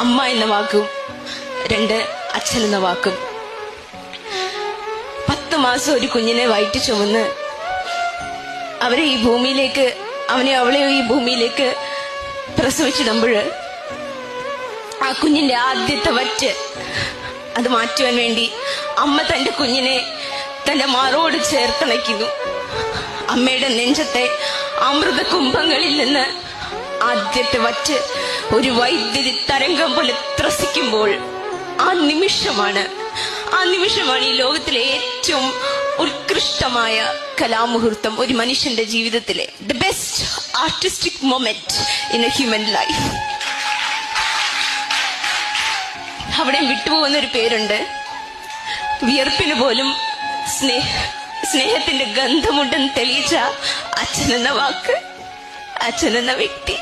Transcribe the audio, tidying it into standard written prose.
അമ്മ എന്ന വാക്കും 2 അച്ഛൻ എന്ന വാക്കും. 10 മാസം ഒരു കുഞ്ഞിനെ വയറ്റി ചുമന്ന് അവളെ ഈ ഭൂമിയിലേക്ക് പ്രസവിച്ചിടുമ്പോൾ ആ കുഞ്ഞിന്റെ ആദ്യത്തെ വറ്റ് അത് മാറ്റുവാൻ വേണ്ടി അമ്മ തന്റെ കുഞ്ഞിനെ തന്റെ മാറോട് ചേർത്തണയ്ക്കുന്നു. അമ്മയുടെ നെഞ്ചത്തെ അമൃത കുംഭങ്ങളിൽ നിന്ന് ആദ്യത്തെ വറ്റ് ഒരു വൈദ്യുതി തരംഗം പോലെ ത്രസിക്കുമ്പോൾ ആ നിമിഷമാണ് ഈ ലോകത്തിലെ ഏറ്റവും ഉത്കൃഷ്ടമായ കലാമുഹൂർത്തം ഒരു മനുഷ്യന്റെ ജീവിതത്തിലെ the best artistic moment in A human life. അവിടെ വിട്ടുപോകുന്നൊരു പേരുണ്ട്. വിയർപ്പിന് പോലും സ്നേഹത്തിന്റെ ഗന്ധമുണ്ടെന്ന് തെളിയിച്ച അച്ഛനെന്ന വാക്ക്, അച്ഛനെന്ന വ്യക്തി.